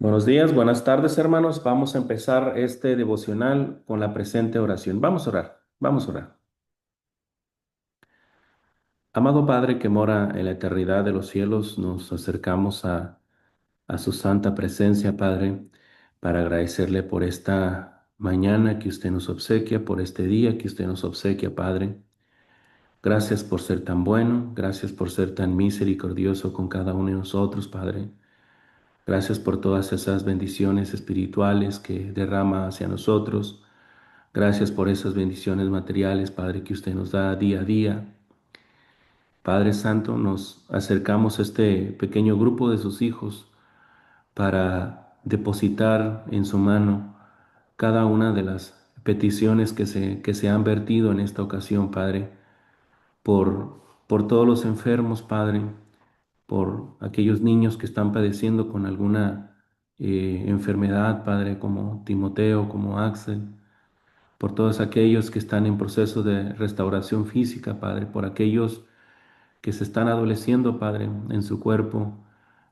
Buenos días, buenas tardes, hermanos. Vamos a empezar este devocional con la presente oración. Vamos a orar, vamos a orar. Amado Padre que mora en la eternidad de los cielos, nos acercamos a su santa presencia, Padre, para agradecerle por esta mañana que usted nos obsequia, por este día que usted nos obsequia, Padre. Gracias por ser tan bueno, gracias por ser tan misericordioso con cada uno de nosotros, Padre. Gracias por todas esas bendiciones espirituales que derrama hacia nosotros. Gracias por esas bendiciones materiales, Padre, que usted nos da día a día. Padre Santo, nos acercamos a este pequeño grupo de sus hijos para depositar en su mano cada una de las peticiones que se han vertido en esta ocasión, Padre, por todos los enfermos, Padre, por aquellos niños que están padeciendo con alguna enfermedad, Padre, como Timoteo, como Axel, por todos aquellos que están en proceso de restauración física, Padre, por aquellos que se están adoleciendo, Padre, en su cuerpo.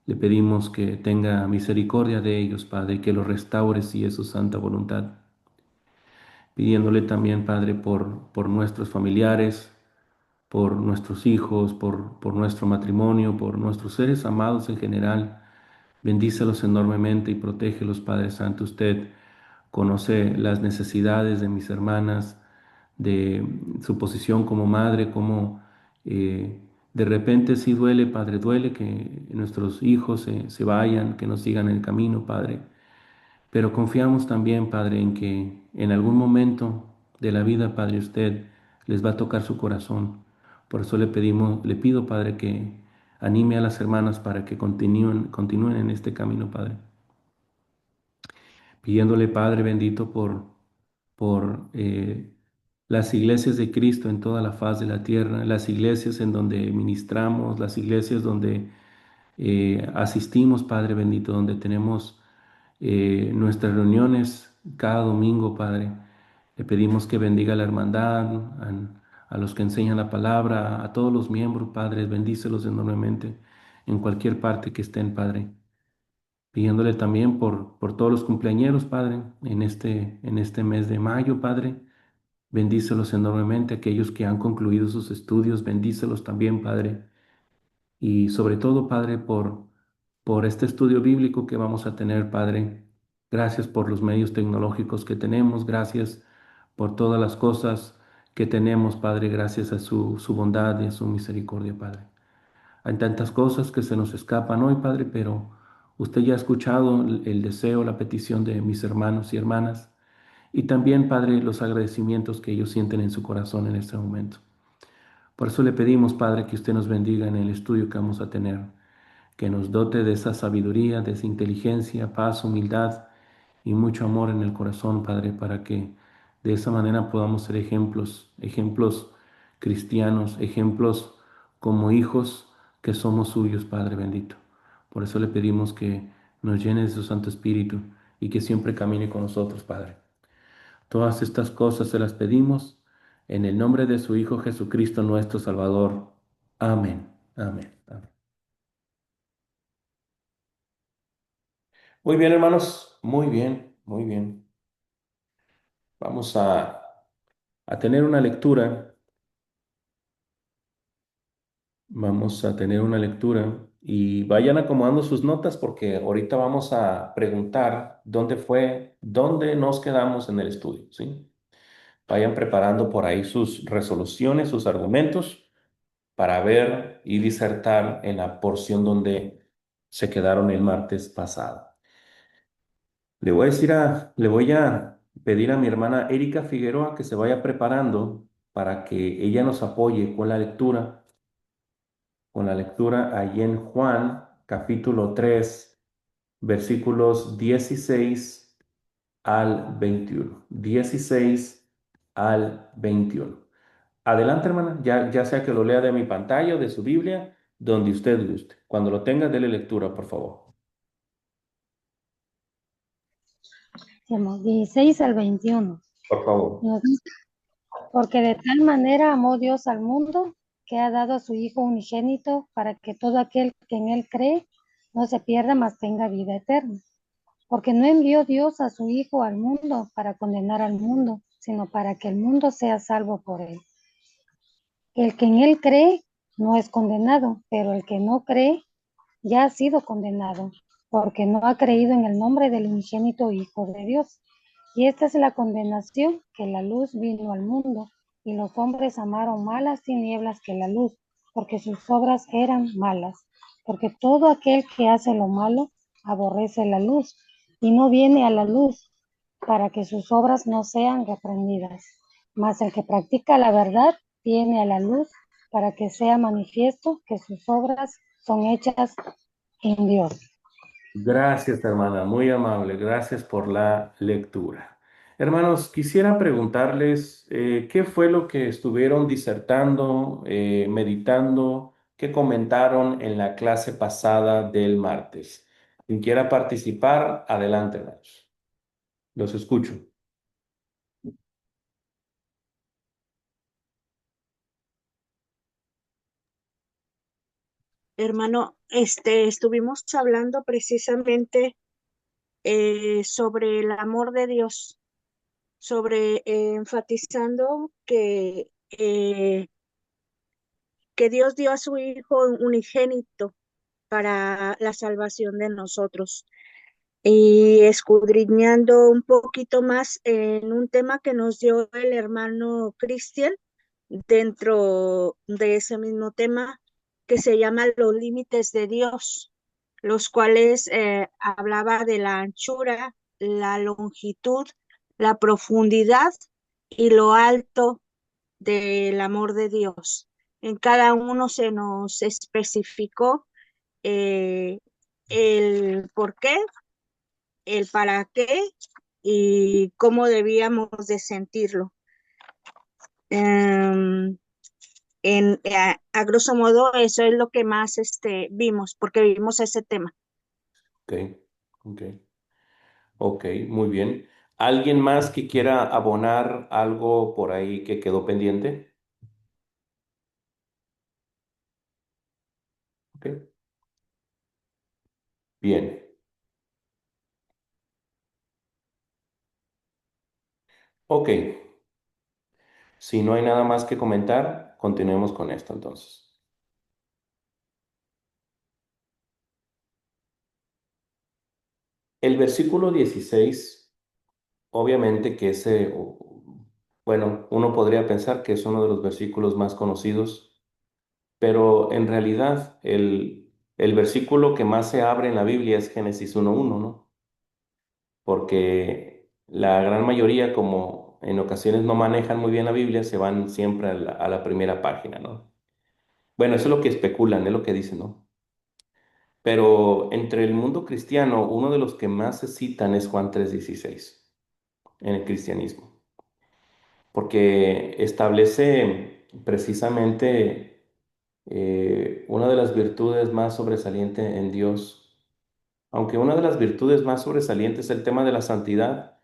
Le pedimos que tenga misericordia de ellos, Padre, que los restaure si es su santa voluntad. Pidiéndole también, Padre, por nuestros familiares, por nuestros hijos, por nuestro matrimonio, por nuestros seres amados en general. Bendícelos enormemente y protégelos, Padre Santo. Usted conoce las necesidades de mis hermanas, de su posición como madre, como de repente sí duele, Padre, duele que nuestros hijos se vayan, que no sigan el camino, Padre. Pero confiamos también, Padre, en que en algún momento de la vida, Padre, usted les va a tocar su corazón. Por eso le pido, Padre, que anime a las hermanas para que continúen en este camino, Padre. Pidiéndole, Padre bendito, por las iglesias de Cristo en toda la faz de la tierra, las iglesias en donde ministramos, las iglesias donde asistimos, Padre bendito, donde tenemos nuestras reuniones cada domingo, Padre. Le pedimos que bendiga a la hermandad, a los que enseñan la palabra, a todos los miembros, Padre, bendícelos enormemente en cualquier parte que estén, Padre. Pidiéndole también por todos los cumpleañeros, Padre, en este mes de mayo, Padre. Bendícelos enormemente, aquellos que han concluido sus estudios, bendícelos también, Padre. Y sobre todo, Padre, por este estudio bíblico que vamos a tener, Padre. Gracias por los medios tecnológicos que tenemos, gracias por todas las cosas que tenemos, Padre, gracias a su bondad y a su misericordia, Padre. Hay tantas cosas que se nos escapan hoy, Padre, pero usted ya ha escuchado el deseo, la petición de mis hermanos y hermanas, y también, Padre, los agradecimientos que ellos sienten en su corazón en este momento. Por eso le pedimos, Padre, que usted nos bendiga en el estudio que vamos a tener, que nos dote de esa sabiduría, de esa inteligencia, paz, humildad y mucho amor en el corazón, Padre, para que de esa manera podamos ser ejemplos, ejemplos cristianos, ejemplos como hijos que somos suyos, Padre bendito. Por eso le pedimos que nos llene de su Santo Espíritu y que siempre camine con nosotros, Padre. Todas estas cosas se las pedimos en el nombre de su Hijo Jesucristo, nuestro Salvador. Amén. Amén. Amén. Muy bien, hermanos. Muy bien, muy bien. Vamos a tener una lectura. Vamos a tener una lectura y vayan acomodando sus notas porque ahorita vamos a preguntar dónde nos quedamos en el estudio, ¿sí? Vayan preparando por ahí sus resoluciones, sus argumentos para ver y disertar en la porción donde se quedaron el martes pasado. Le voy a pedir a mi hermana Erika Figueroa que se vaya preparando para que ella nos apoye con la lectura ahí en Juan, capítulo 3 versículos 16 al 21. 16 al 21. Adelante, hermana, ya sea que lo lea de mi pantalla o de su Biblia, donde usted guste. Cuando lo tenga, dele lectura, por favor. Hacemos 16 al 21. Por favor. Nos dice, porque de tal manera amó Dios al mundo que ha dado a su Hijo unigénito para que todo aquel que en él cree no se pierda, mas tenga vida eterna. porque no envió Dios a su Hijo al mundo para condenar al mundo, sino para que el mundo sea salvo por él. El que en él cree no es condenado, pero el que no cree ya ha sido condenado, porque no ha creído en el nombre del unigénito Hijo de Dios. Y esta es la condenación, que la luz vino al mundo, y los hombres amaron más las tinieblas que la luz, porque sus obras eran malas. Porque todo aquel que hace lo malo aborrece la luz, y no viene a la luz, para que sus obras no sean reprendidas. Mas el que practica la verdad viene a la luz, para que sea manifiesto que sus obras son hechas en Dios. Gracias, hermana, muy amable. Gracias por la lectura. Hermanos, quisiera preguntarles qué fue lo que estuvieron disertando, meditando, qué comentaron en la clase pasada del martes. Quien quiera participar, adelante, hermanos. Los escucho. Hermano, estuvimos hablando precisamente sobre el amor de Dios, sobre enfatizando que Dios dio a su Hijo unigénito para la salvación de nosotros. Y escudriñando un poquito más en un tema que nos dio el hermano Cristian dentro de ese mismo tema que se llama Los límites de Dios, los cuales hablaba de la anchura, la longitud, la profundidad y lo alto del amor de Dios. En cada uno se nos especificó eh, el por qué, el para qué y cómo debíamos de sentirlo. Um, a grosso modo, eso es lo que más vimos, porque vimos ese tema. Ok, ok, ok, muy bien. ¿Alguien más que quiera abonar algo por ahí que quedó pendiente? Ok, bien. Ok, si no hay nada más que comentar, continuemos con esto entonces. El versículo 16, obviamente que bueno, uno podría pensar que es uno de los versículos más conocidos, pero en realidad el versículo que más se abre en la Biblia es Génesis 1:1, ¿no? Porque la gran mayoría, como en ocasiones no manejan muy bien la Biblia, se van siempre a la primera página, ¿no? Bueno, eso es lo que especulan, es lo que dicen, ¿no? Pero entre el mundo cristiano, uno de los que más se citan es Juan 3:16 en el cristianismo, porque establece precisamente una de las virtudes más sobresalientes en Dios, aunque una de las virtudes más sobresalientes es el tema de la santidad,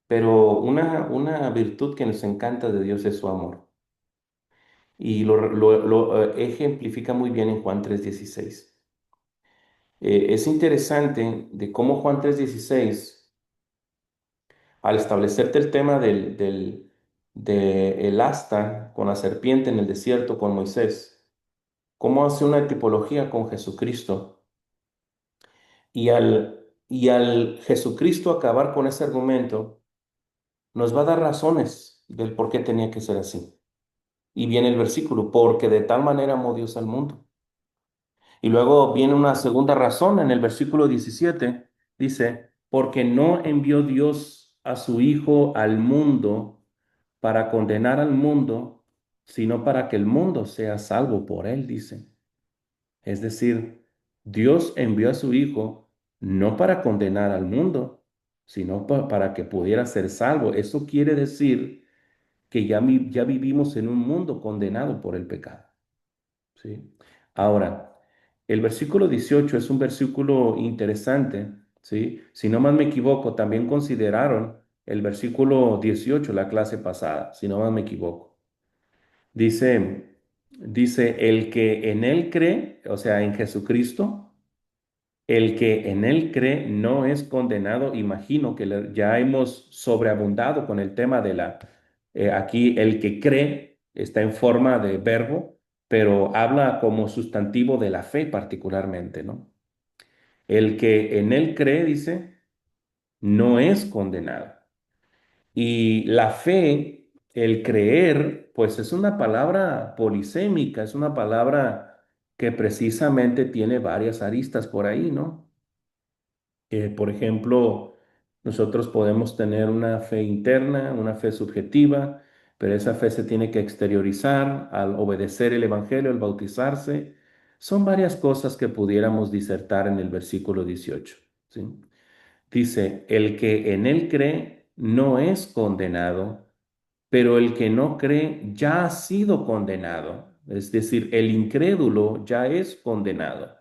pero una virtud que nos encanta de Dios es su amor. Y lo ejemplifica muy bien en Juan 3:16. Es interesante de cómo Juan 3:16 al establecerte el tema de el asta con la serpiente en el desierto con Moisés, cómo hace una tipología con Jesucristo y al Jesucristo acabar con ese argumento, nos va a dar razones del por qué tenía que ser así. Y viene el versículo, porque de tal manera amó Dios al mundo. Y luego viene una segunda razón en el versículo 17, dice, porque no envió Dios a su Hijo al mundo para condenar al mundo, sino para que el mundo sea salvo por él, dice. Es decir, Dios envió a su Hijo no para condenar al mundo, sino para que pudiera ser salvo. Eso quiere decir que ya vivimos en un mundo condenado por el pecado. ¿Sí? Ahora, el versículo 18 es un versículo interesante, ¿sí? Si no más me equivoco, también consideraron el versículo 18 la clase pasada, si no más me equivoco. Dice, el que en él cree, o sea, en Jesucristo, El que en él cree no es condenado. Imagino que ya hemos sobreabundado con el tema de aquí el que cree está en forma de verbo, pero habla como sustantivo de la fe particularmente, ¿no? El que en él cree, dice, no es condenado. Y la fe, el creer, pues es una palabra polisémica, es una palabra que precisamente tiene varias aristas por ahí, ¿no? Por ejemplo, nosotros podemos tener una fe interna, una fe subjetiva, pero esa fe se tiene que exteriorizar al obedecer el Evangelio, al bautizarse. Son varias cosas que pudiéramos disertar en el versículo 18, ¿sí? Dice, el que en él cree no es condenado, pero el que no cree ya ha sido condenado. Es decir, el incrédulo ya es condenado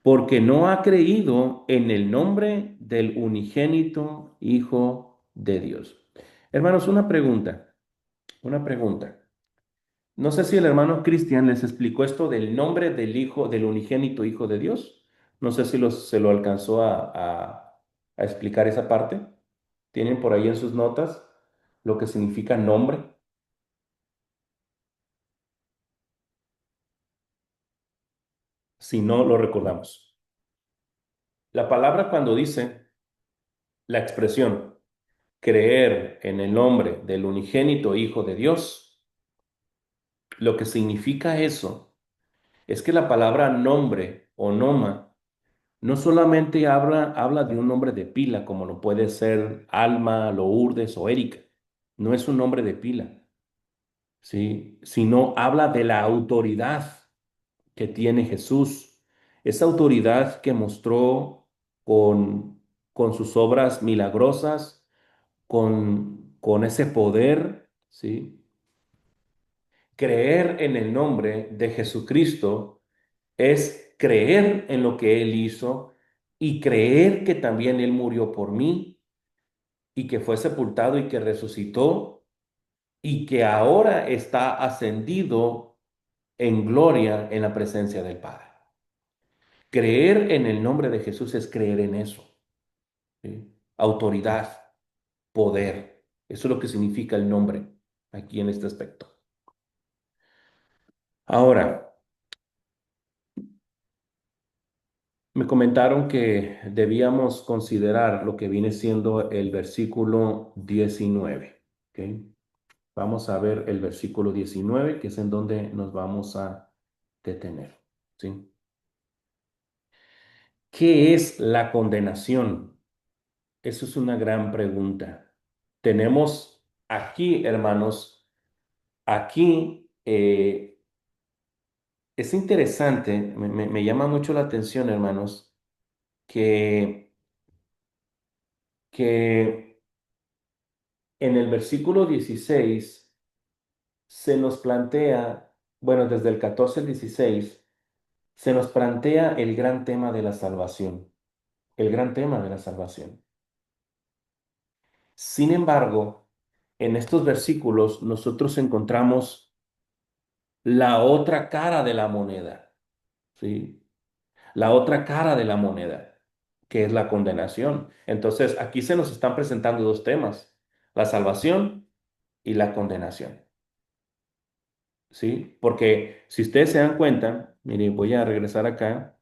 porque no ha creído en el nombre del unigénito Hijo de Dios. Hermanos, una pregunta. No sé si el hermano Cristian les explicó esto del nombre del Hijo, del unigénito Hijo de Dios. No sé si se lo alcanzó a explicar esa parte. ¿Tienen por ahí en sus notas lo que significa nombre? Si no, lo recordamos. La palabra cuando dice la expresión creer en el nombre del unigénito Hijo de Dios, lo que significa eso es que la palabra nombre o noma no solamente habla de un nombre de pila, como lo puede ser Alma, Lourdes o Erika. No es un nombre de pila, ¿sí? Sino habla de la autoridad que tiene Jesús, esa autoridad que mostró con sus obras milagrosas, con ese poder, ¿sí? Creer en el nombre de Jesucristo es creer en lo que Él hizo y creer que también Él murió por mí y que fue sepultado y que resucitó y que ahora está ascendido en gloria en la presencia del Padre. Creer en el nombre de Jesús es creer en eso, ¿sí? Autoridad, poder. Eso es lo que significa el nombre aquí en este aspecto. Ahora, me comentaron que debíamos considerar lo que viene siendo el versículo 19. ¿Ok? Vamos a ver el versículo 19, que es en donde nos vamos a detener. ¿Sí? ¿Qué es la condenación? Eso es una gran pregunta. Tenemos aquí, hermanos, aquí es interesante, me llama mucho la atención, hermanos, que, que en el versículo 16 se nos plantea, bueno, desde el 14 al 16, se nos plantea el gran tema de la salvación, el gran tema de la salvación. Sin embargo, en estos versículos nosotros encontramos la otra cara de la moneda, ¿sí? La otra cara de la moneda, que es la condenación. Entonces, aquí se nos están presentando dos temas, la salvación y la condenación. ¿Sí? Porque si ustedes se dan cuenta, miren, voy a regresar acá,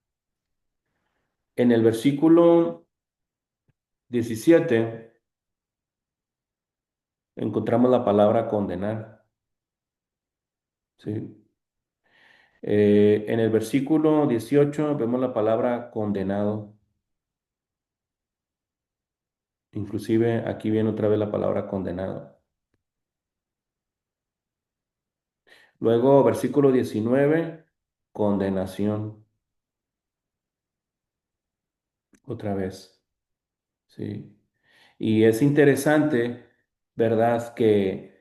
en el versículo 17 encontramos la palabra condenar, ¿sí? En el versículo 18 vemos la palabra condenado, inclusive aquí viene otra vez la palabra condenado. Luego, versículo 19 condenación, otra vez, ¿sí? Y es interesante, ¿verdad? Que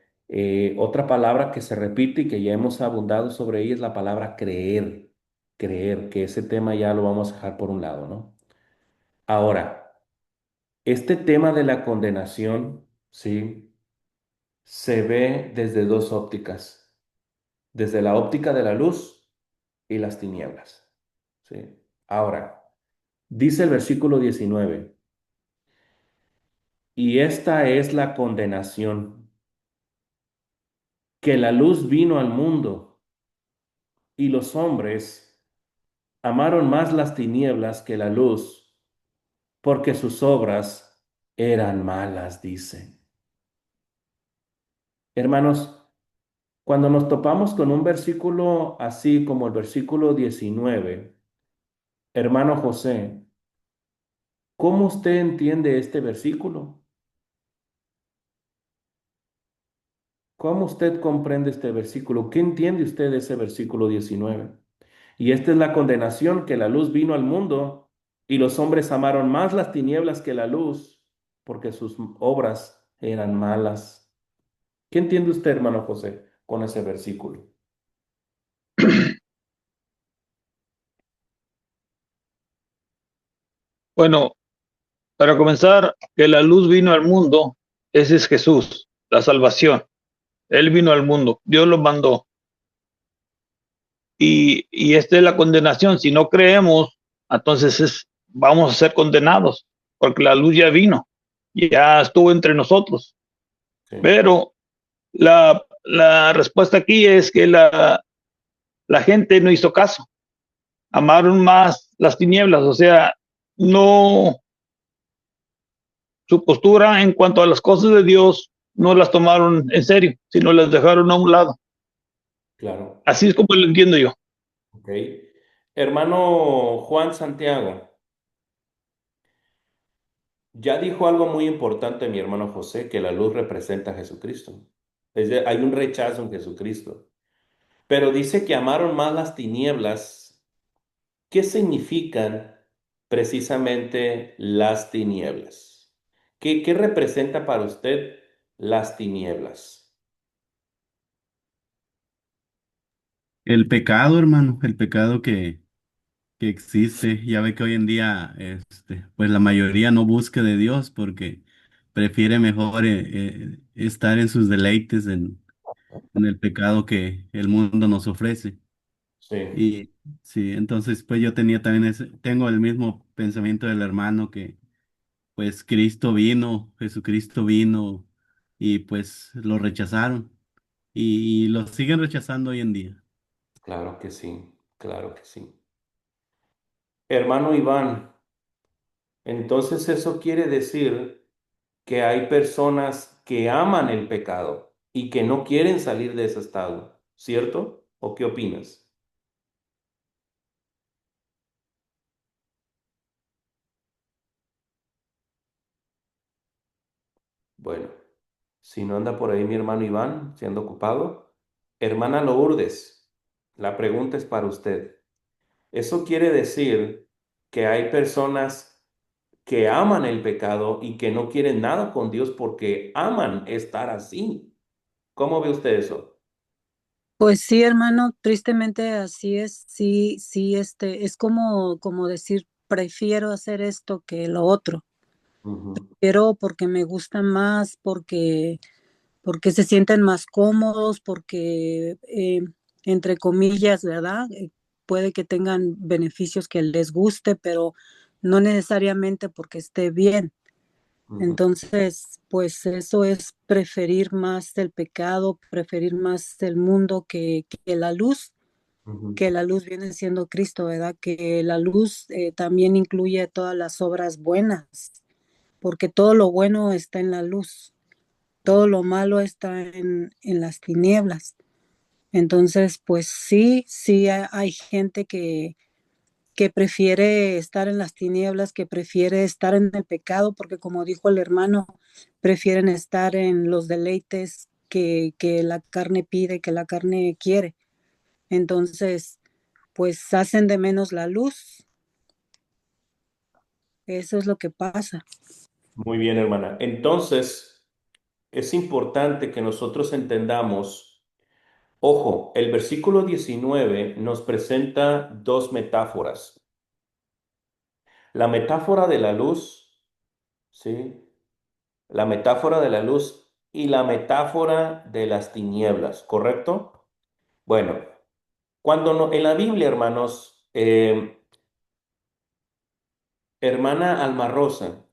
otra palabra que se repite y que ya hemos abundado sobre ella es la palabra creer. Creer, que ese tema ya lo vamos a dejar por un lado, ¿no? Ahora, este tema de la condenación, ¿sí? Se ve desde dos ópticas, desde la óptica de la luz y las tinieblas, ¿sí? Ahora, Dice el versículo 19, y esta es la condenación, que la luz vino al mundo y los hombres amaron más las tinieblas que la luz, porque sus obras eran malas, dice. Hermanos, cuando nos topamos con un versículo así como el versículo 19, hermano José, ¿cómo usted entiende este versículo? ¿Cómo usted comprende este versículo? ¿Qué entiende usted de ese versículo 19? Y esta es la condenación, que la luz vino al mundo y los hombres amaron más las tinieblas que la luz, porque sus obras eran malas. ¿Qué entiende usted, hermano José, con ese versículo? Bueno, para comenzar, que la luz vino al mundo, ese es Jesús, la salvación. Él vino al mundo, Dios lo mandó. Y esta es la condenación. Si no creemos, entonces vamos a ser condenados, porque la luz ya vino, ya estuvo entre nosotros. Sí, Pero la respuesta aquí es que la gente no hizo caso, amaron más las tinieblas, o sea, no, su postura en cuanto a las cosas de Dios no las tomaron en serio, sino las dejaron a un lado. claro. Así es como lo entiendo yo. Ok. Hermano Juan Santiago, ya dijo algo muy importante mi hermano José, que la luz representa a Jesucristo. Hay un rechazo en Jesucristo. Pero dice que amaron más las tinieblas. ¿Qué significan precisamente las tinieblas? ¿Qué representa para usted las tinieblas? El pecado, hermano, el pecado que existe. Ya ve que hoy en día, pues la mayoría no busca de Dios porque prefiere mejor estar en sus deleites en el pecado que el mundo nos ofrece. Sí, Y sí, entonces pues yo tenía también tengo el mismo pensamiento del hermano que pues Cristo vino, Jesucristo vino y pues lo rechazaron y lo siguen rechazando hoy en día. claro que sí, claro que sí. Hermano Iván, entonces eso quiere decir que hay personas que aman el pecado y que no quieren salir de ese estado, ¿cierto? ¿O qué opinas? Bueno, si no anda por ahí mi hermano Iván, siendo ocupado. Hermana Lourdes, la pregunta es para usted. Eso quiere decir que hay personas que aman el pecado y que no quieren nada con Dios porque aman estar así. ¿Cómo ve usted eso? Pues sí, hermano, tristemente así es. Sí, sí, es como decir, prefiero hacer esto que lo otro. Ujú, Pero porque me gusta más, porque se sienten más cómodos, porque, entre comillas, ¿verdad? Puede que tengan beneficios que les guste, pero no necesariamente porque esté bien. ujú, Entonces, pues eso es preferir más el pecado, preferir más el mundo que la luz, ujú, que la luz viene siendo Cristo, ¿verdad? Que la luz también incluye todas las obras buenas, porque todo lo bueno está en la luz, todo lo malo está en las tinieblas. Entonces, pues sí, sí hay gente que prefiere estar en las tinieblas, que prefiere estar en el pecado, porque como dijo el hermano, prefieren estar en los deleites que la carne pide, que la carne quiere. Entonces, pues hacen de menos la luz. Eso es lo que pasa. muy bien, hermana. Entonces, es importante que nosotros entendamos, ojo, el versículo 19 nos presenta dos metáforas. La metáfora de la luz, ¿sí? La metáfora de la luz y la metáfora de las tinieblas, ¿correcto? Bueno, cuando no, en la Biblia, hermanos, hermana Alma Rosa,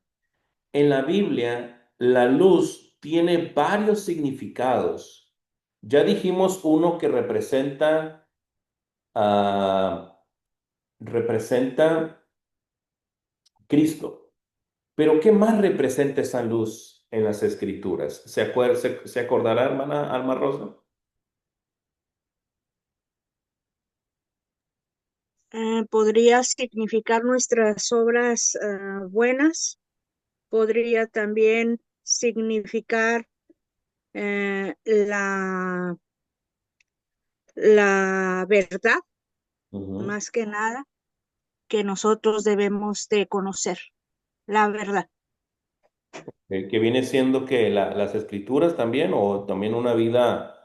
en la Biblia la luz tiene varios significados. Ya dijimos uno que ah, representa Cristo. Pero ¿qué más representa esa luz en las Escrituras? ¿Se acordará, hermana Alma Rosa? Podría significar nuestras obras buenas, podría también significar la verdad, Ujú. más que nada, que nosotros debemos de conocer, la verdad. Que viene siendo que las Escrituras también, o también una vida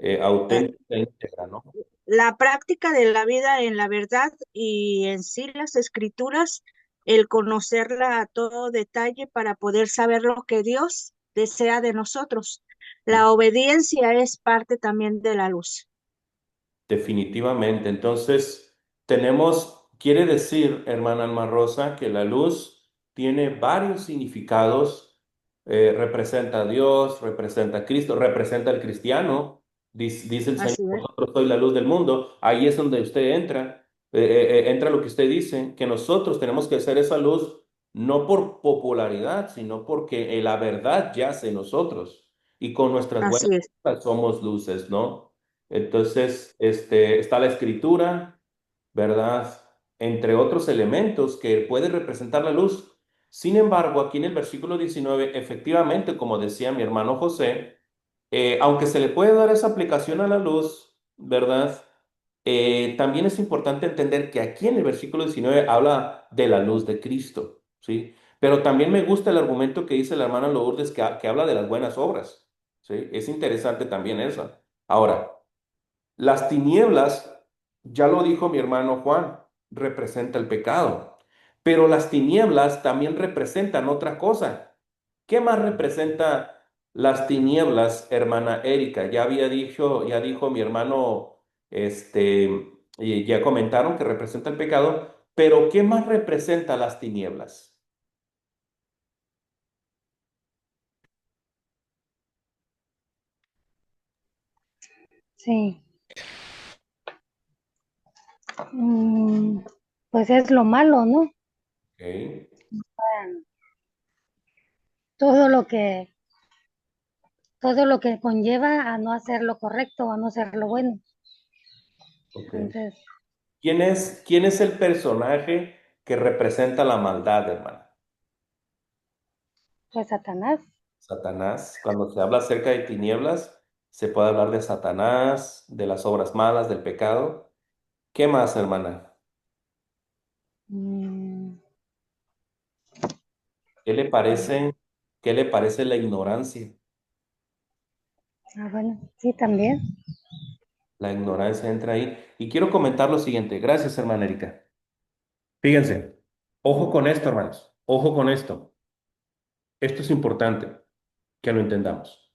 Eh, auténtica e íntegra, ¿no? la práctica de la vida en la verdad y en sí las escrituras, el conocerla a todo detalle para poder saber lo que Dios desea de nosotros. La obediencia es parte también de la luz. Definitivamente. Entonces, quiere decir, hermana Alma Rosa, que la luz tiene varios significados. Representa a Dios, representa a Cristo, representa al cristiano. Dice el Señor, Así es, vosotros sois la luz del mundo. Ahí es donde usted entra. Entra lo que usted dice, que nosotros tenemos que hacer esa luz no por popularidad, sino porque la verdad yace en nosotros. Y con nuestras buenas así es, obras somos luces, ¿no? Entonces, está la escritura, ¿verdad? Entre otros elementos que puede representar la luz. Sin embargo, aquí en el versículo 19, efectivamente, como decía mi hermano José, aunque se le puede dar esa aplicación a la luz, ¿verdad? También es importante entender que aquí en el versículo 19 habla de la luz de Cristo, ¿sí? Pero también me gusta el argumento que dice la hermana Lourdes que habla de las buenas obras, ¿sí? Es interesante también eso. Ahora, las tinieblas, ya lo dijo mi hermano Juan, representa el pecado. Pero las tinieblas también representan otra cosa. ¿Qué más representa las tinieblas, hermana Erika? Ya dijo mi hermano, y ya comentaron que representa el pecado, pero ¿qué más representa las tinieblas? Sí. Mm, pues es lo malo, ¿no? Ok, Todo lo que, todo lo que conlleva a no hacer lo correcto, a no hacer lo bueno. ok. Entonces, Quién es el personaje que representa la maldad, hermana? pues Satanás. Satanás. Cuando se habla acerca de tinieblas, se puede hablar de Satanás, de las obras malas, del pecado. ¿Qué más, hermana? Mm, ¿Qué le parece, qué le parece la ignorancia? bueno, sí, también. La ignorancia entra ahí. Y quiero comentar lo siguiente. Gracias, hermana Erika. Fíjense, ojo con esto, hermanos. Ojo con esto. Esto es importante que lo entendamos.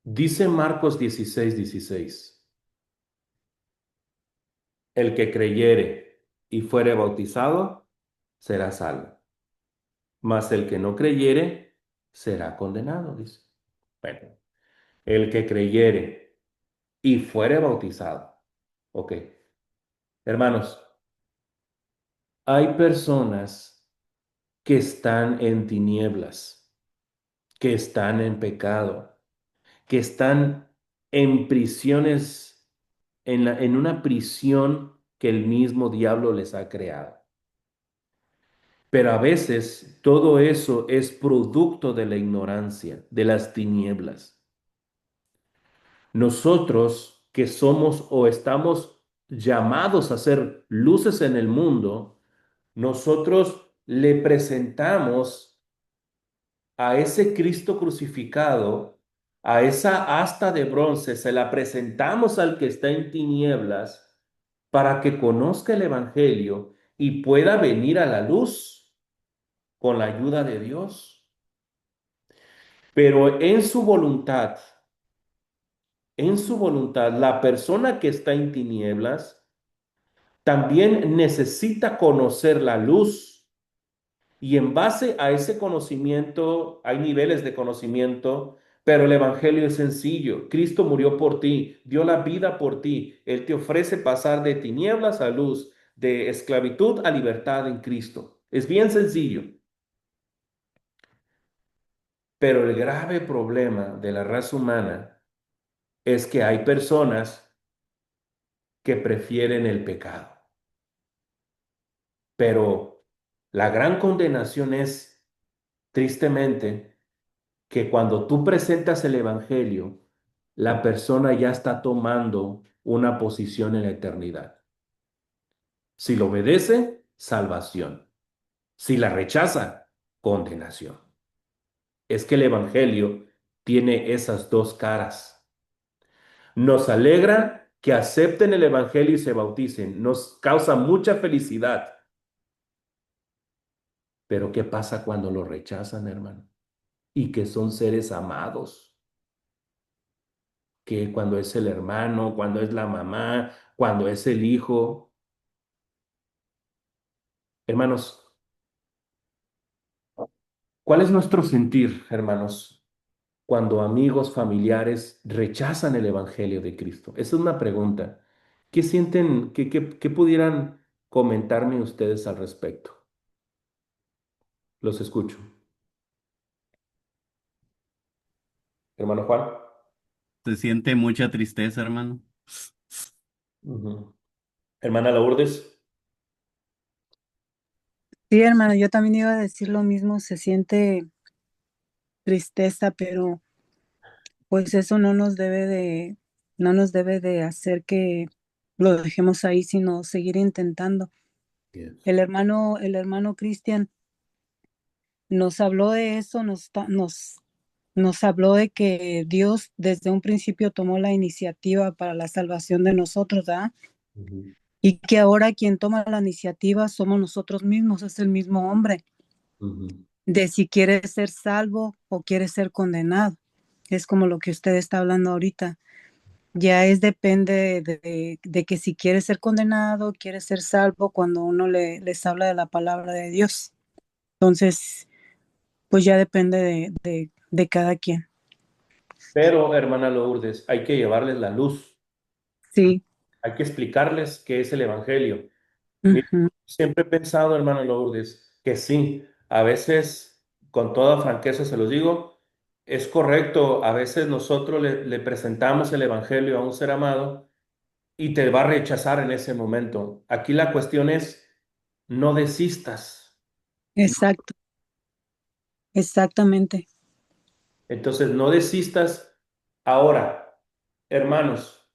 Dice Marcos 16:16. El que creyere y fuere bautizado será salvo, mas el que no creyere será condenado, dice. Bueno, el que creyere y fuere bautizado. Ok, hermanos, hay personas que están en tinieblas, que están en pecado, que están en prisiones, en una prisión que el mismo diablo les ha creado. Pero a veces todo eso es producto de la ignorancia, de las tinieblas. Nosotros que somos o estamos llamados a ser luces en el mundo, nosotros le presentamos a ese Cristo crucificado, a esa asta de bronce, se la presentamos al que está en tinieblas para que conozca el Evangelio y pueda venir a la luz con la ayuda de Dios. Pero en su voluntad, la persona que está en tinieblas también necesita conocer la luz y en base a ese conocimiento, hay niveles de conocimiento, pero el Evangelio es sencillo. Cristo murió por ti, dio la vida por ti. Él te ofrece pasar de tinieblas a luz, de esclavitud a libertad en Cristo. Es bien sencillo. Pero el grave problema de la raza humana es que hay personas que prefieren el pecado. Pero la gran condenación es, tristemente, que cuando tú presentas el Evangelio, la persona ya está tomando una posición en la eternidad. Si lo obedece, salvación. Si la rechaza, condenación. Es que el Evangelio tiene esas dos caras. Nos alegra que acepten el Evangelio y se bauticen. Nos causa mucha felicidad. Pero ¿qué pasa cuando lo rechazan, hermano? Y que son seres amados. Que cuando es el hermano, cuando es la mamá, cuando es el hijo. Hermanos, ¿cuál es nuestro sentir, hermanos, cuando amigos, familiares rechazan el Evangelio de Cristo? Esa es una pregunta. ¿Qué sienten, qué pudieran comentarme ustedes al respecto? Los escucho. Hermano Juan. Se siente mucha tristeza, hermano. Ujú. Hermana Lourdes. Sí, hermano, yo también iba a decir lo mismo, se siente tristeza, pero pues eso no nos debe de hacer que lo dejemos ahí, sino seguir intentando. Yes. El hermano Cristian nos habló de eso, nos habló de que Dios desde un principio tomó la iniciativa para la salvación de nosotros, ¿verdad? Ujú, Y que ahora quien toma la iniciativa somos nosotros mismos, es el mismo hombre, ujú, de si quiere ser salvo o quiere ser condenado. Es como lo que usted está hablando ahorita. Ya es depende de que si quiere ser condenado, quiere ser salvo cuando uno les habla de la palabra de Dios. Entonces, pues ya depende de cada quien. pero, hermana Lourdes, hay que llevarles la luz. Sí. Hay que explicarles qué es el Evangelio. Mira, Ujú. siempre he pensado, hermano Lourdes, que sí, a veces, con toda franqueza se los digo, es correcto, a veces nosotros le presentamos el Evangelio a un ser amado y te va a rechazar en ese momento. Aquí la cuestión es, no desistas. Exacto, exactamente. Entonces, no desistas. Ahora, hermanos,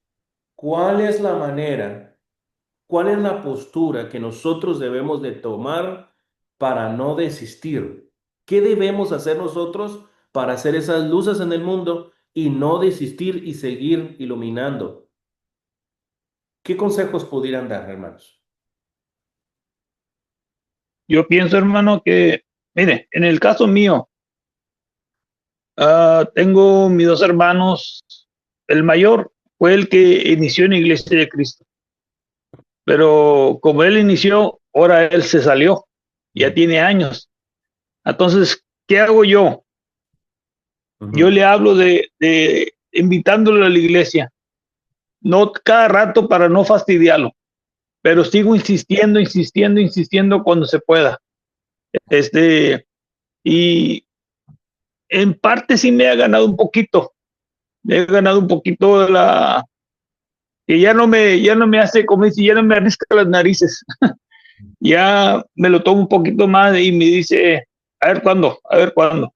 ¿cuál es la manera? ¿Cuál es la postura que nosotros debemos de tomar para no desistir? ¿Qué debemos hacer nosotros para hacer esas luces en el mundo y no desistir y seguir iluminando? ¿Qué consejos pudieran dar, hermanos? Yo pienso, hermano, que, mire, en el caso mío, tengo mis dos hermanos. El mayor fue el que inició en la Iglesia de Cristo, pero como él inició, ahora él se salió, ya Ujú, tiene años. Entonces, ¿qué hago yo? Yo ujú, le hablo de invitándolo a la iglesia, no cada rato para no fastidiarlo, pero sigo insistiendo, insistiendo, insistiendo cuando se pueda. Este, y en parte sí me ha ganado un poquito, me he ganado un poquito que ya no me hace, como dice, ya no me arrisca las narices, ya me lo tomo un poquito más y me dice, a ver cuándo.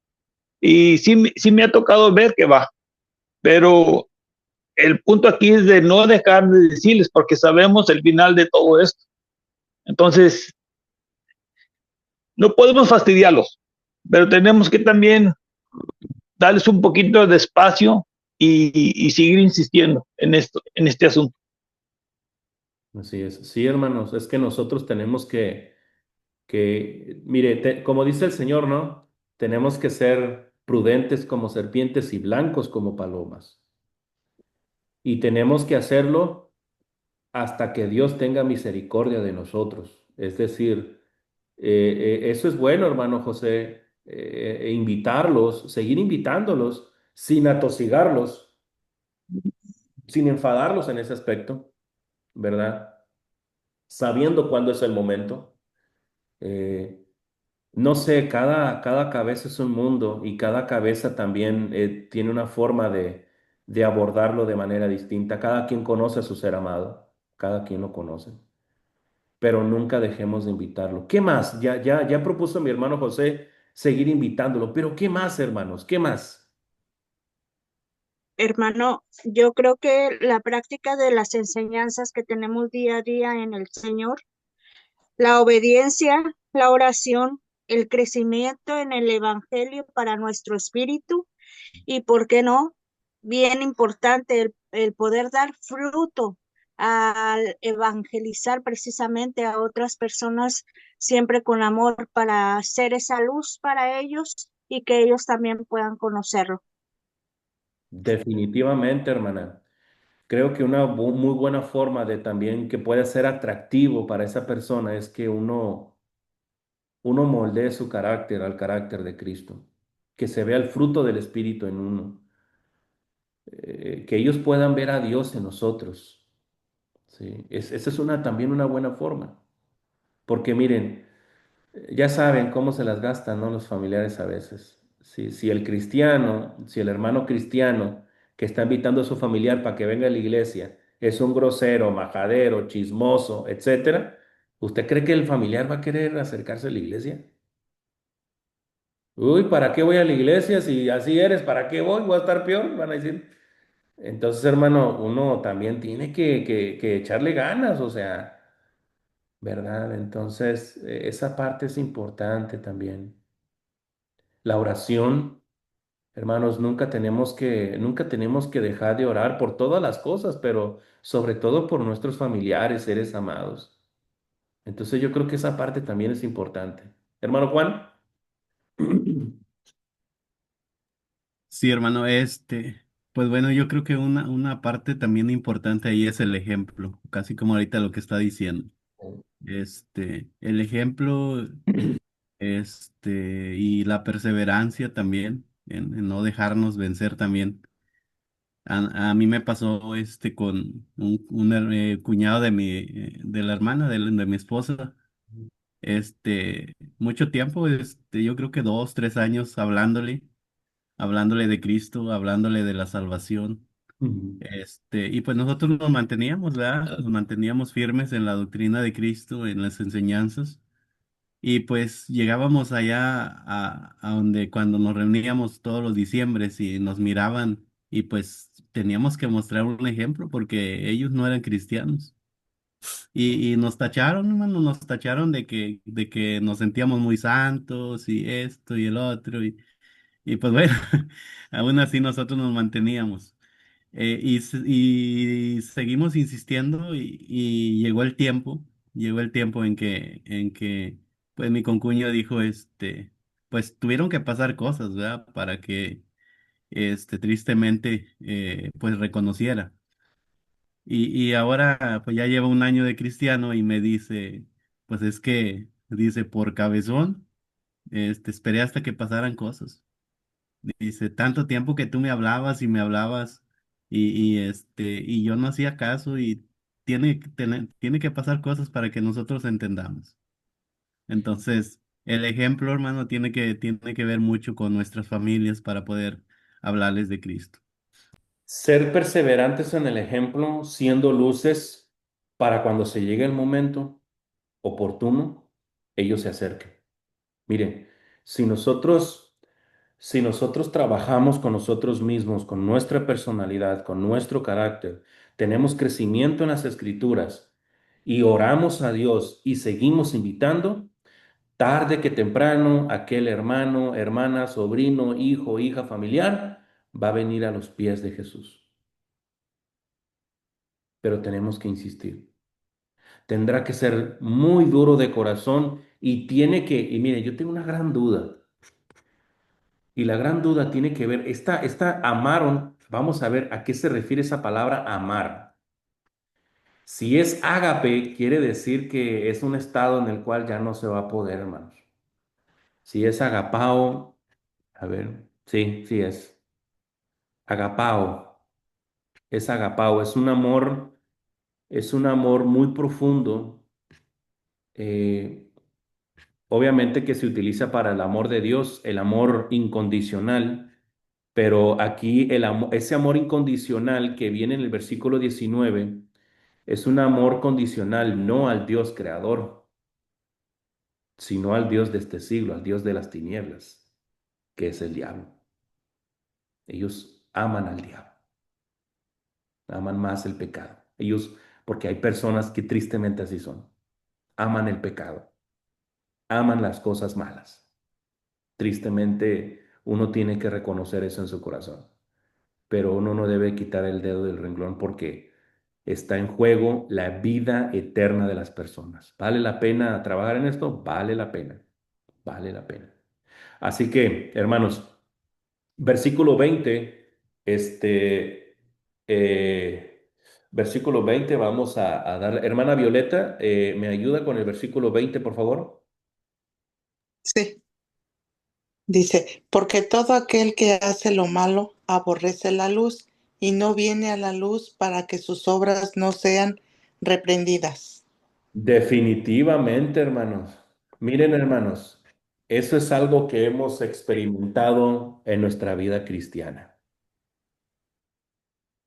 Y sí, sí me ha tocado ver que va, pero el punto aquí es de no dejar de decirles, porque sabemos el final de todo esto. Entonces, no podemos fastidiarlos, pero tenemos que también darles un poquito de espacio y seguir insistiendo en esto, en este asunto. así es. Sí, hermanos, es que nosotros tenemos mire, como dice el Señor, ¿no? Tenemos que ser prudentes como serpientes y blancos como palomas. Y tenemos que hacerlo hasta que Dios tenga misericordia de nosotros. Es decir, eso es bueno, hermano José, invitarlos, seguir invitándolos sin atosigarlos, sin enfadarlos en ese aspecto, ¿verdad? Sabiendo cuándo es el momento. Eh, no sé, cada cabeza es un mundo y cada cabeza también tiene una forma de abordarlo de manera distinta. Cada quien conoce a su ser amado, cada quien lo conoce, pero nunca dejemos de invitarlo. ¿Qué más? Ya propuso mi hermano José seguir invitándolo, pero ¿qué más, hermanos? ¿Qué más? Hermano, yo creo que la práctica de las enseñanzas que tenemos día a día en el Señor, la obediencia, la oración, el crecimiento en el Evangelio para nuestro espíritu y, ¿por qué no? Bien importante el poder dar fruto al evangelizar precisamente a otras personas siempre con amor para ser esa luz para ellos y que ellos también puedan conocerlo. Definitivamente, hermana. Creo que una muy buena forma de también que puede ser atractivo para esa persona es que uno moldee su carácter al carácter de Cristo, que se vea el fruto del Espíritu en uno, que ellos puedan ver a Dios en nosotros. ¿Sí? Esa es también una buena forma, porque miren, ya saben cómo se las gastan, ¿no? Los familiares a veces. Si el cristiano, si el hermano cristiano que está invitando a su familiar para que venga a la iglesia es un grosero, majadero, chismoso, etcétera, ¿usted cree que el familiar va a querer acercarse a la iglesia? Uy, ¿para qué voy a la iglesia? Si así eres, ¿para qué voy? Voy a estar peor, van a decir. Entonces, hermano, uno también tiene que echarle ganas, o sea, ¿verdad? Entonces, esa parte es importante también. La oración, hermanos, nunca tenemos que dejar de orar por todas las cosas, pero sobre todo por nuestros familiares, seres amados. Entonces, yo creo que esa parte también es importante. Hermano Juan. Sí, hermano, pues bueno, yo creo que una parte también importante ahí es el ejemplo, casi como ahorita lo que está diciendo. El ejemplo, y la perseverancia también, en no dejarnos vencer también. A mí me pasó, con un cuñado de la hermana de mi esposa, mucho tiempo, yo creo que 2, 3 años hablándole de Cristo, hablándole de la salvación. Y pues nosotros nos manteníamos, ¿verdad? Nos manteníamos firmes en la doctrina de Cristo, en las enseñanzas. Y pues llegábamos allá a donde cuando nos reuníamos todos los diciembres y nos miraban y pues teníamos que mostrar un ejemplo porque ellos no eran cristianos. Y nos tacharon, hermano, nos tacharon de que nos sentíamos muy santos y esto y el otro. Y pues bueno, aún así nosotros nos manteníamos. Y seguimos insistiendo y llegó el tiempo en que pues mi concuño dijo, pues tuvieron que pasar cosas, ¿verdad? Para que, tristemente, pues reconociera. Y ahora, pues ya lleva un año de cristiano y me dice, pues es que, dice, por cabezón, esperé hasta que pasaran cosas. Dice, tanto tiempo que tú me hablabas y me hablabas y yo no hacía caso y tiene que pasar cosas para que nosotros entendamos. Entonces, el ejemplo, hermano, tiene que ver mucho con nuestras familias para poder hablarles de Cristo. Ser perseverantes en el ejemplo, siendo luces para cuando se llegue el momento oportuno, ellos se acerquen. Miren, si nosotros, si nosotros trabajamos con nosotros mismos, con nuestra personalidad, con nuestro carácter, tenemos crecimiento en las escrituras y oramos a Dios y seguimos invitando, tarde que temprano, aquel hermano, hermana, sobrino, hijo, hija, familiar, va a venir a los pies de Jesús. Pero tenemos que insistir. Tendrá que ser muy duro de corazón y mire, yo tengo una gran duda. Y la gran duda tiene que ver, amaron, vamos a ver a qué se refiere esa palabra amar. Si es ágape, quiere decir que es un estado en el cual ya no se va a poder, hermanos. Si es agapao, a ver, sí, sí es. Agapao, es agapao, es un amor muy profundo. eh, Obviamente que se utiliza para el amor de Dios, el amor incondicional, pero aquí ese amor incondicional que viene en el versículo 19 es un amor condicional no al Dios creador, sino al Dios de este siglo, al Dios de las tinieblas, que es el diablo. Ellos aman al diablo, aman más el pecado. Ellos, porque hay personas que tristemente así son, aman el pecado, aman las cosas malas. Tristemente, uno tiene que reconocer eso en su corazón, pero uno no debe quitar el dedo del renglón porque está en juego la vida eterna de las personas. ¿Vale la pena trabajar en esto? Vale la pena, vale la pena. Así que, hermanos, versículo 20, versículo 20, vamos a dar, hermana Violeta, ¿me ayuda con el versículo 20, por favor? Sí, dice, porque todo aquel que hace lo malo aborrece la luz y no viene a la luz para que sus obras no sean reprendidas. Definitivamente, hermanos. Miren, hermanos, eso es algo que hemos experimentado en nuestra vida cristiana.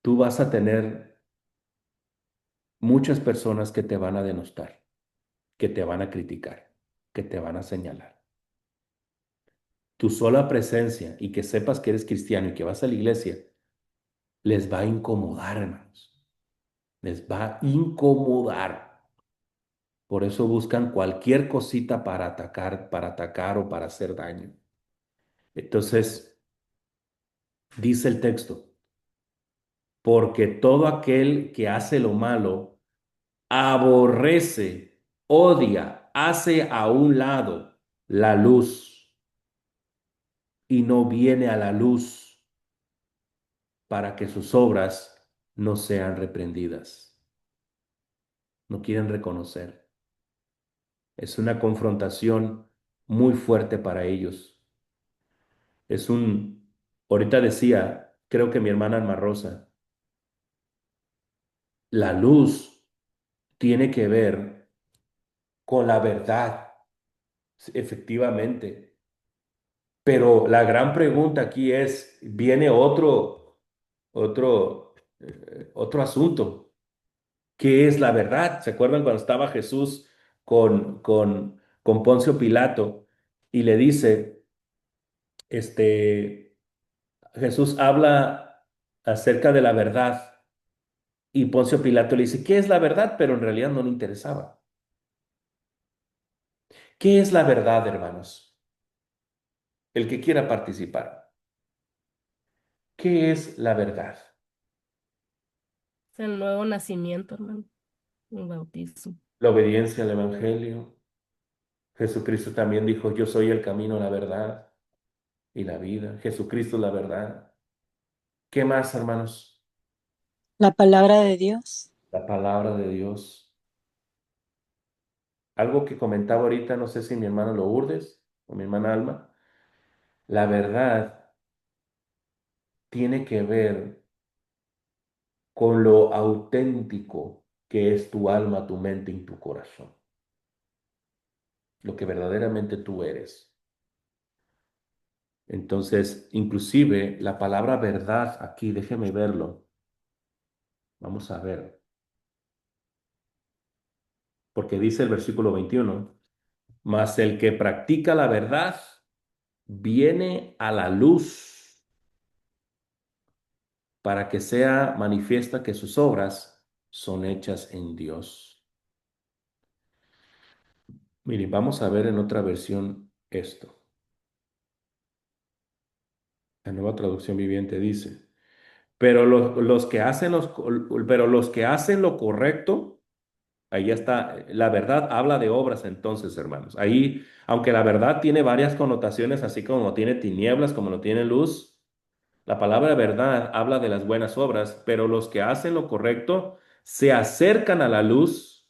Tú vas a tener muchas personas que te van a denostar, que te van a criticar, que te van a señalar. Tu sola presencia y que sepas que eres cristiano y que vas a la iglesia, les va a incomodar, hermanos. Les va a incomodar. Por eso buscan cualquier cosita para atacar o para hacer daño. Entonces, dice el texto, porque todo aquel que hace lo malo aborrece, odia, hace a un lado la luz y no viene a la luz para que sus obras no sean reprendidas. No quieren reconocer. Es una confrontación muy fuerte para ellos. Es un, ahorita decía, creo que mi hermana Alma Rosa, la luz tiene que ver con la verdad, efectivamente. Pero la gran pregunta aquí es, viene otro asunto. ¿Qué es la verdad? ¿Se acuerdan cuando estaba Jesús con Poncio Pilato y le dice, este, Jesús habla acerca de la verdad y Poncio Pilato le dice, ¿qué es la verdad? Pero en realidad no le interesaba. ¿Qué es la verdad, hermanos? El que quiera participar. ¿Qué es la verdad? Es el nuevo nacimiento, hermano. El bautismo. La obediencia al Evangelio. Jesucristo también dijo, yo soy el camino, la verdad y la vida. Jesucristo es la verdad. ¿Qué más, hermanos? La palabra de Dios. La palabra de Dios. Algo que comentaba ahorita, no sé si mi hermano Lourdes o mi hermana Alma. La verdad tiene que ver con lo auténtico que es tu alma, tu mente y tu corazón. Lo que verdaderamente tú eres. Entonces, inclusive la palabra verdad aquí, déjeme verlo. Vamos a ver. Porque dice el versículo 21, mas el que practica la verdad viene a la luz para que sea manifiesta que sus obras son hechas en Dios. Miren, vamos a ver en otra versión esto. La Nueva Traducción Viviente dice, pero pero los que hacen lo correcto, ahí está, la verdad habla de obras entonces, hermanos. Ahí, aunque la verdad tiene varias connotaciones, así como tiene tinieblas, como no tiene luz, la palabra verdad habla de las buenas obras, pero los que hacen lo correcto se acercan a la luz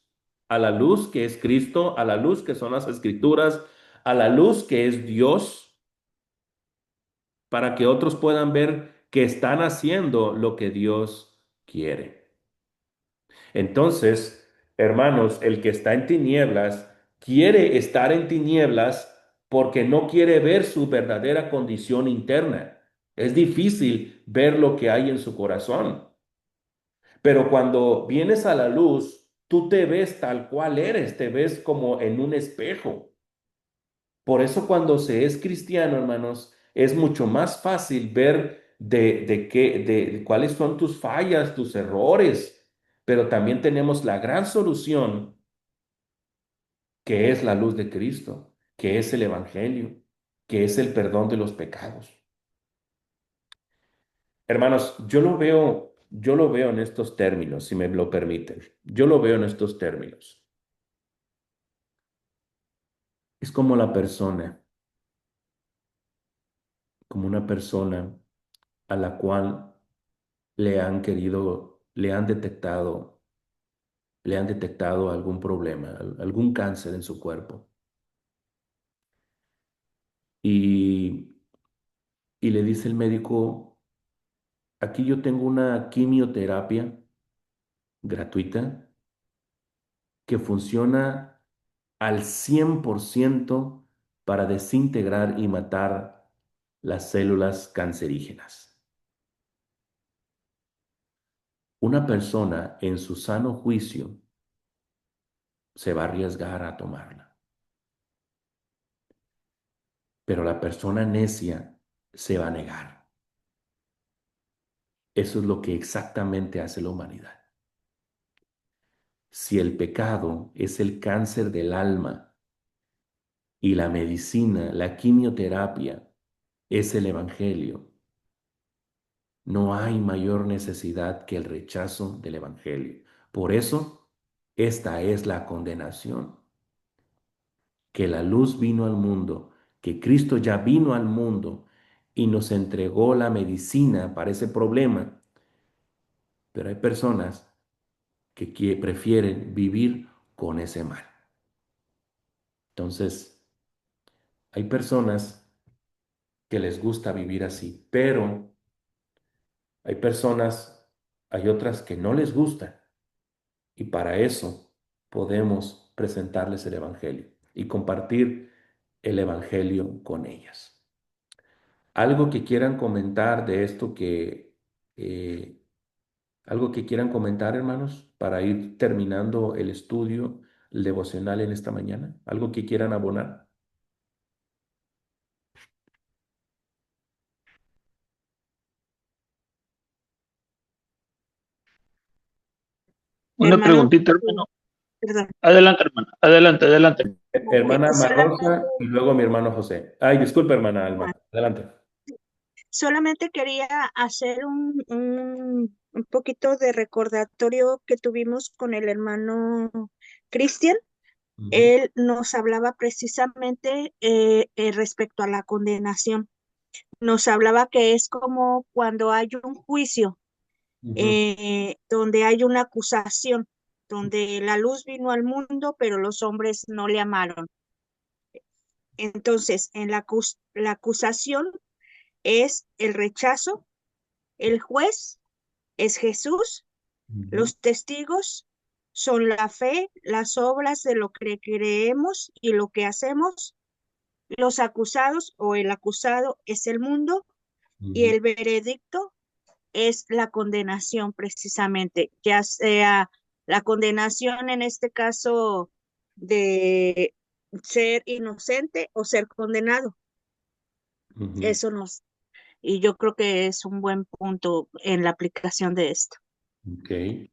que es Cristo, a la luz que son las Escrituras, a la luz que es Dios, para que otros puedan ver que están haciendo lo que Dios quiere. Entonces, hermanos, el que está en tinieblas quiere estar en tinieblas porque no quiere ver su verdadera condición interna. Es difícil ver lo que hay en su corazón. Pero cuando vienes a la luz, tú te ves tal cual eres, te ves como en un espejo. Por eso cuando se es cristiano, hermanos, es mucho más fácil ver de cuáles son tus fallas, tus errores, pero también tenemos la gran solución que es la luz de Cristo, que es el Evangelio, que es el perdón de los pecados. Hermanos, yo lo veo en estos términos, si me lo permiten. Yo lo veo en estos términos. Es como una persona a la cual le han detectado algún problema, algún cáncer en su cuerpo. Y, y le dice el médico, aquí yo tengo una quimioterapia gratuita que funciona al 100% para desintegrar y matar las células cancerígenas. Una persona en su sano juicio se va a arriesgar a tomarla, pero la persona necia se va a negar. Eso es lo que exactamente hace la humanidad. Si el pecado es el cáncer del alma y la medicina, la quimioterapia, es el evangelio, no hay mayor necesidad que el rechazo del evangelio. Por eso, esta es la condenación, que la luz vino al mundo, que Cristo ya vino al mundo y nos entregó la medicina para ese problema. Pero hay personas que prefieren vivir con ese mal. Entonces, hay personas que les gusta vivir así, pero hay otras que no les gusta y para eso podemos presentarles el Evangelio y compartir el Evangelio con ellas. Algo que quieran comentar de esto eh, algo que quieran comentar, hermanos, para ir terminando el estudio, el devocional en esta mañana. Algo que quieran abonar. Una Hermano, preguntita, hermano. perdón. Adelante, hermana. Adelante, adelante. Hermana Solamente, Rosa y luego mi hermano José. Ay, disculpe, hermana Alma. Adelante. solamente quería hacer un poquito de recordatorio que tuvimos con el hermano Cristian. Ujú, Él nos hablaba precisamente respecto a la condenación. Nos hablaba que es como cuando hay un juicio, ujú, donde hay una acusación, donde la luz vino al mundo, pero los hombres no le amaron. Entonces, en la acusación es el rechazo, el juez es Jesús, ujú, los testigos son la fe, las obras de lo que creemos y lo que hacemos, los acusados o el acusado es el mundo y ujú, el veredicto es la condenación precisamente, ya sea la condenación en este caso de ser inocente o ser condenado. ujú. Eso nos, y yo creo que es un buen punto en la aplicación de esto. Ok.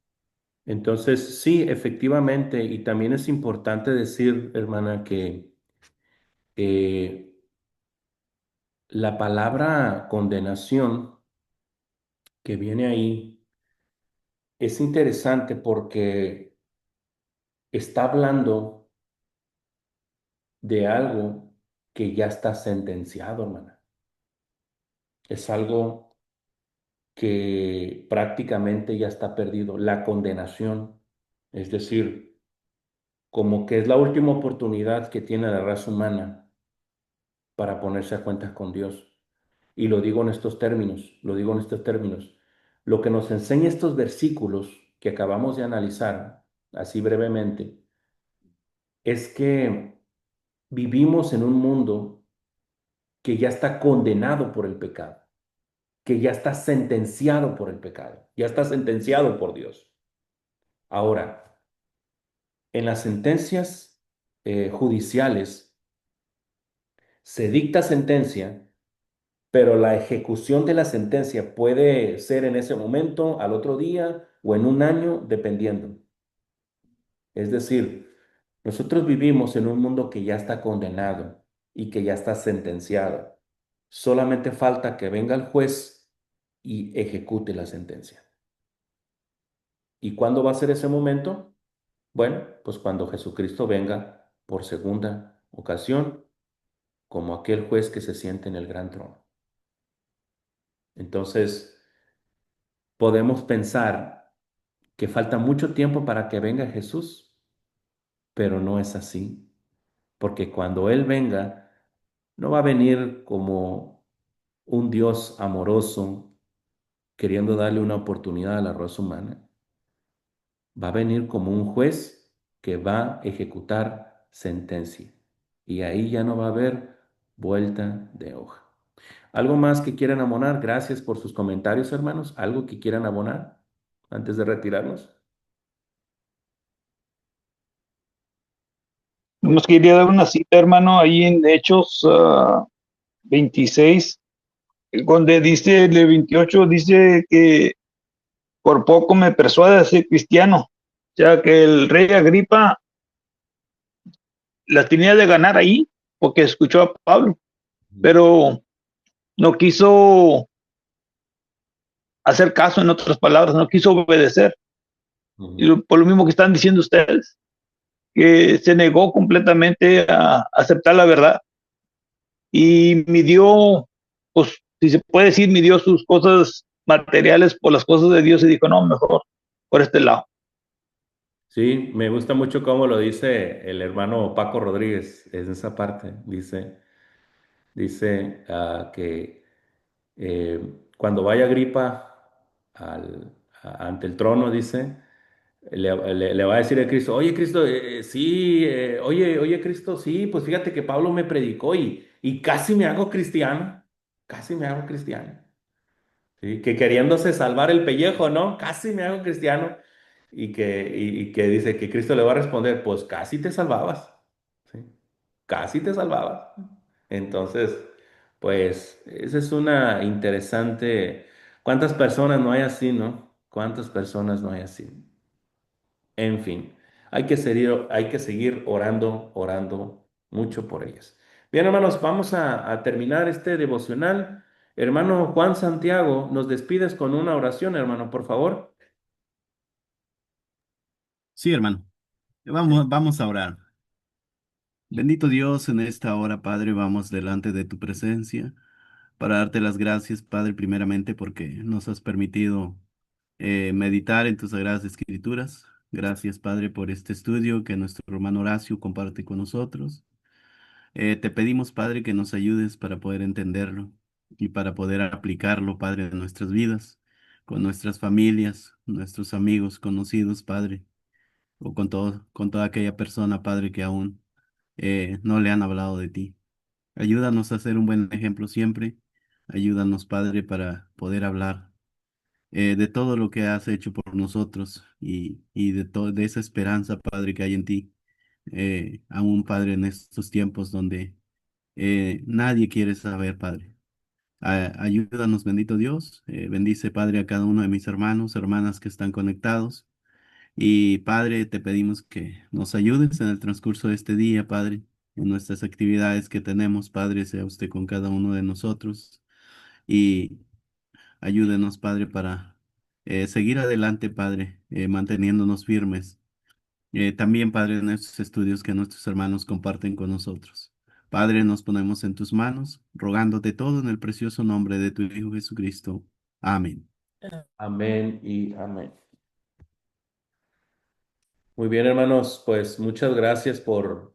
Entonces, sí, efectivamente, y también es importante decir, hermana, que eh, la palabra condenación que viene ahí es interesante porque está hablando de algo que ya está sentenciado, hermana. Es algo que prácticamente ya está perdido, la condenación, es decir, como que es la última oportunidad que tiene la raza humana para ponerse a cuentas con Dios. Y lo digo en estos términos, lo digo en estos términos. Lo que nos enseña estos versículos que acabamos de analizar, así brevemente, es que vivimos en un mundo que ya está condenado por el pecado, que ya está sentenciado por el pecado, ya está sentenciado por Dios. Ahora, en las sentencias judiciales se dicta sentencia, pero la ejecución de la sentencia puede ser en ese momento, al otro día o en un año, dependiendo. Es decir, nosotros vivimos en un mundo que ya está condenado y que ya está sentenciado. Solamente falta que venga el juez y ejecute la sentencia. ¿Y cuándo va a ser ese momento? Bueno, pues cuando Jesucristo venga por segunda ocasión, como aquel juez que se siente en el gran trono. Entonces, podemos pensar que falta mucho tiempo para que venga Jesús, pero no es así, porque cuando Él venga, no va a venir como un Dios amoroso queriendo darle una oportunidad a la raza humana. Va a venir como un juez que va a ejecutar sentencia. Y ahí ya no va a haber vuelta de hoja. ¿Algo más que quieran abonar? Gracias por sus comentarios, hermanos. ¿Algo que quieran abonar antes de retirarnos? Nos quería dar una cita, hermano, ahí en Hechos 26, donde dice, el 28, dice que por poco me persuade a ser cristiano. O sea, que el rey Agripa la tenía de ganar ahí, porque escuchó a Pablo, pero no quiso hacer caso, en otras palabras, no quiso obedecer. Y por lo mismo que están diciendo ustedes, que se negó completamente a aceptar la verdad y midió, pues, si se puede decir, midió sus cosas materiales por las cosas de Dios y dijo, no, mejor por este lado. Sí, me gusta mucho cómo lo dice el hermano Paco Rodríguez en esa parte. Dice que cuando vaya Agripa ante el trono, dice, le va a decir a Cristo, oye Cristo, sí, oye Cristo, sí, pues fíjate que Pablo me predicó y casi me hago cristiano, casi me hago cristiano. ¿Sí? Que queriéndose salvar el pellejo, ¿no? Casi me hago cristiano. Y que dice que Cristo le va a responder, pues casi te salvabas, ¿sí? Casi te salvabas. Entonces, pues, esa es una interesante. ¿Cuántas personas no hay así, no? ¿Cuántas personas no hay así? En fin, hay que seguir orando, orando mucho por ellas. Bien, hermanos, vamos a terminar este devocional. Hermano Juan Santiago, nos despides con una oración, hermano, por favor. Sí, hermano. Vamos a orar. Bendito Dios, en esta hora, Padre, vamos delante de tu presencia para darte las gracias, Padre, primeramente porque nos has permitido meditar en tus sagradas escrituras. Gracias, Padre, por este estudio que nuestro hermano Horacio comparte con nosotros. Te pedimos, Padre, que nos ayudes para poder entenderlo y para poder aplicarlo, Padre, en nuestras vidas, con nuestras familias, nuestros amigos, conocidos, Padre, o con toda aquella persona, Padre, que aún no le han hablado de ti. Ayúdanos a ser un buen ejemplo siempre. Ayúdanos, Padre, para poder hablar de todo lo que has hecho por nosotros y de esa esperanza, Padre, que hay en ti. Aún, Padre, en estos tiempos donde nadie quiere saber, Padre. Ayúdanos, bendito Dios. Bendice, Padre, a cada uno de mis hermanos, hermanas que están conectados. Y Padre, te pedimos que nos ayudes en el transcurso de este día, Padre, en nuestras actividades que tenemos, Padre, sea usted con cada uno de nosotros y ayúdenos, Padre, para seguir adelante, Padre, manteniéndonos firmes. También, Padre, en estos estudios que nuestros hermanos comparten con nosotros. Padre, nos ponemos en tus manos, rogándote todo en el precioso nombre de tu Hijo Jesucristo. Amén. Amén y amén. Muy bien, hermanos, pues muchas gracias por